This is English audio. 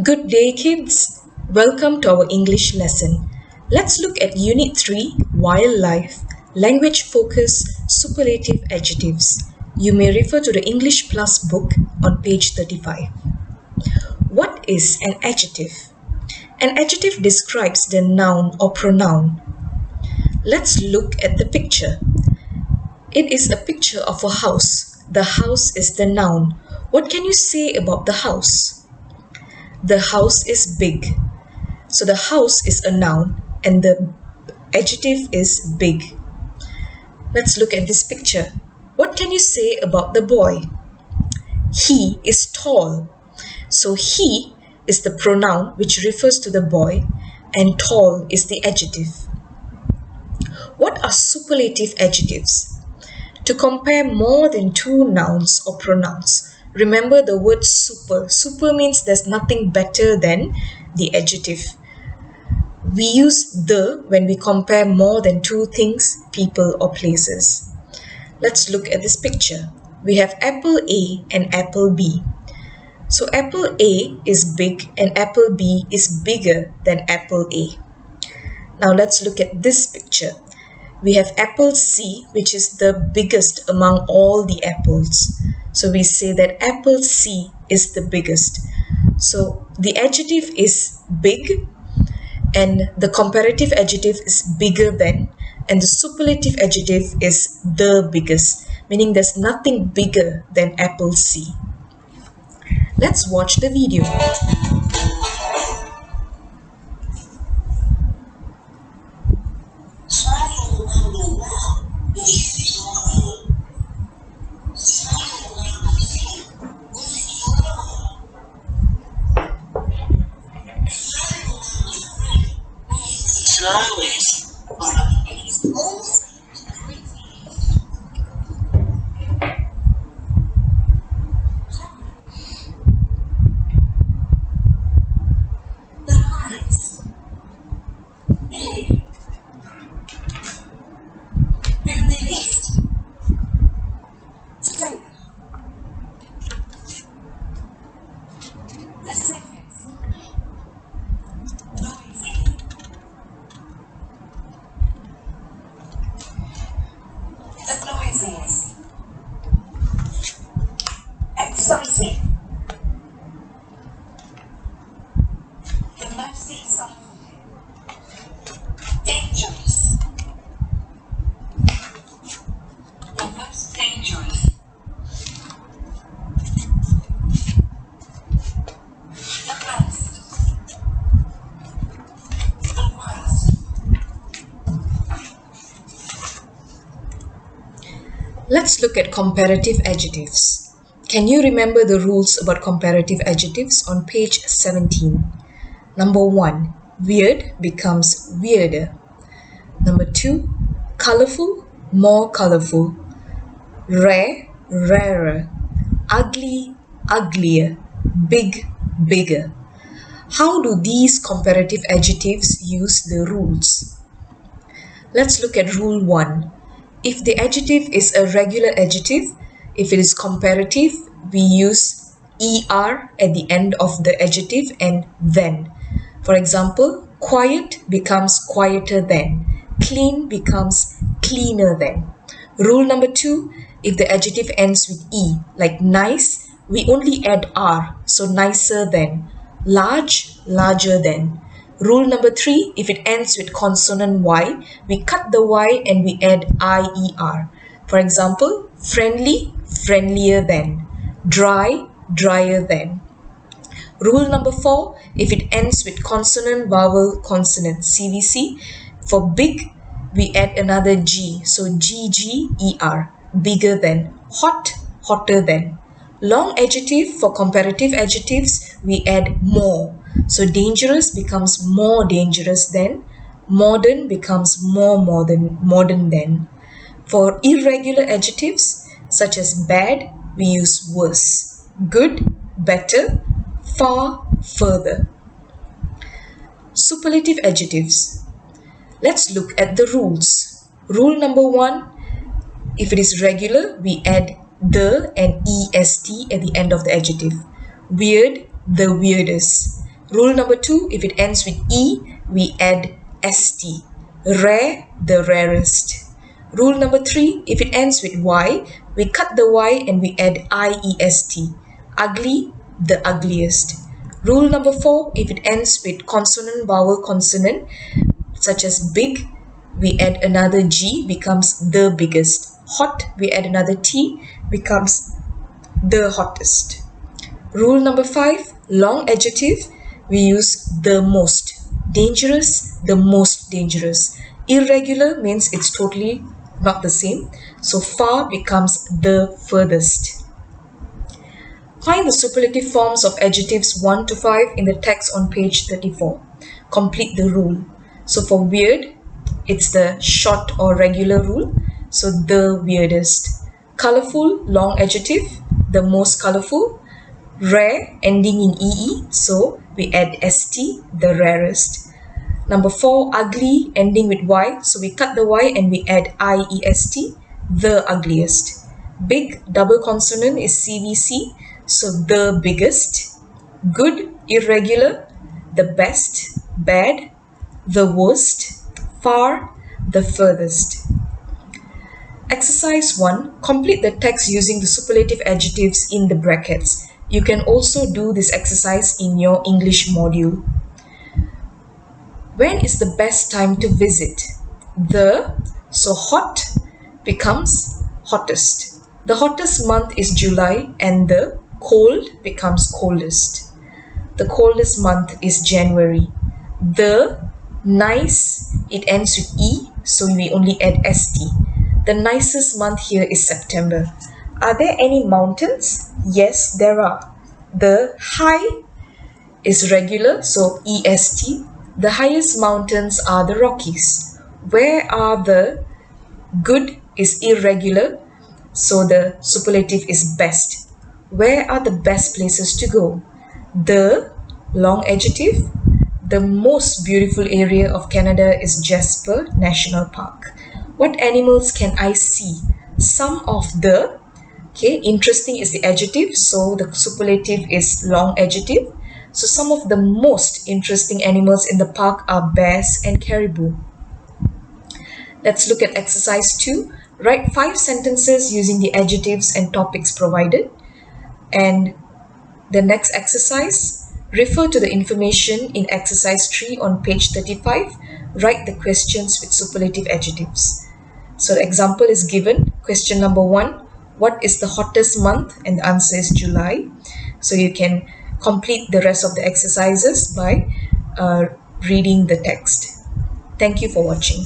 Good day, kids. Welcome to our English lesson. Let's look at Unit 3 Wildlife, Language Focus, Superlative Adjectives. You may refer to the English Plus book on page 35. What is an adjective? An adjective describes the noun or pronoun. Let's look at the picture. It is a picture of a house. The house is the noun. What can you say about the house? The house is big. So the house is a noun and the adjective is big. Let's look at this picture. What can you say about the boy? He is tall. So he is the pronoun which refers to the boy and tall is the adjective. What are superlative adjectives? To compare more than two nouns or pronouns. Remember the word super. Super means there's nothing better than the adjective. We use the when we compare more than two things, people or places. Let's look at this picture. We have apple A and apple B. So apple A is big and apple B is bigger than apple A. Now let's look at this picture. We have apple C, which is the biggest among all the apples. So we say that apple C is the biggest. So the adjective is big and the comparative adjective is bigger than, and the superlative adjective is the biggest, meaning there's nothing bigger than apple C. Let's watch the video. Exciting. The most exciting. Dangerous. The most dangerous. The best. The worst. Let's look at comparative adjectives. Can you remember the rules about comparative adjectives on page 17? Number 1, weird becomes weirder. Number 2, colorful, more colorful. Rare, rarer. Ugly, uglier. Big, bigger. How do these comparative adjectives use the rules? Let's look at rule 1. If the adjective is a regular adjective, if it is comparative, we use er at the end of the adjective and then. For example, quiet becomes quieter than. Clean becomes cleaner than. Rule number 2, if the adjective ends with e, like nice, we only add r, so nicer than. Large, larger than. Rule number 3, if it ends with consonant y, we cut the y and we add ier. For example, friendly, friendlier than. Dry, drier than. Rule number 4, if it ends with consonant, vowel, consonant, CVC, for big, we add another G, so GGER, bigger than. Hot, hotter than. Long adjective, for comparative adjectives, we add more. So dangerous becomes more dangerous than. Modern becomes more modern than. For irregular adjectives, such as bad, we use worse. Good, better, far, further. Superlative adjectives. Let's look at the rules. Rule number 1, if it is regular, we add the and est at the end of the adjective. Weird, the weirdest. Rule number 2, if it ends with E, we add ST. Rare, the rarest. Rule number 3, if it ends with Y, we cut the Y and we add IEST. Ugly, the ugliest. Rule number 4, if it ends with consonant, vowel, consonant, such as big, we add another G, becomes the biggest. Hot, we add another T, becomes the hottest. Rule number 5, long adjective, we use the most. Dangerous, the most dangerous. Irregular means it's totally not the same. So far becomes the furthest. Find the superlative forms of adjectives 1 to 5 in the text on page 34. Complete the rule. So for weird, it's the short or regular rule. So the weirdest. Colorful, long adjective, the most colorful. Rare, ending in EE, so we add ST, the rarest. Number 4, ugly, ending with Y, so we cut the Y and we add IEST, the ugliest. Big, double consonant is CVC, so the biggest. Good, irregular, the best. Bad, the worst. Far, the furthest. Exercise 1. Complete the text using the superlative adjectives in the brackets. You can also do this exercise in your English module. When is the best time to visit? So hot becomes hottest. The hottest month is July and the cold becomes coldest. The coldest month is January. The nice, it ends with E, so we only add ST. The nicest month here is September. Are there any mountains? Yes, there are. The high is regular, so EST. The highest mountains are the Rockies. Where are the good is irregular, so the superlative is best. Where are the best places to go? The long adjective. The most beautiful area of Canada is Jasper National Park. What animals can I see? Some of the, okay, interesting is the adjective, so the superlative is long adjective. So some of the most interesting animals in the park are bears and caribou. Let's look at exercise 2. Write 5 sentences using the adjectives and topics provided. And the next exercise, refer to the information in exercise 3 on page 35. Write the questions with superlative adjectives. So the example is given. Question number 1, what is the hottest month? And the answer is July. So you can complete the rest of the exercises by reading the text. Thank you for watching.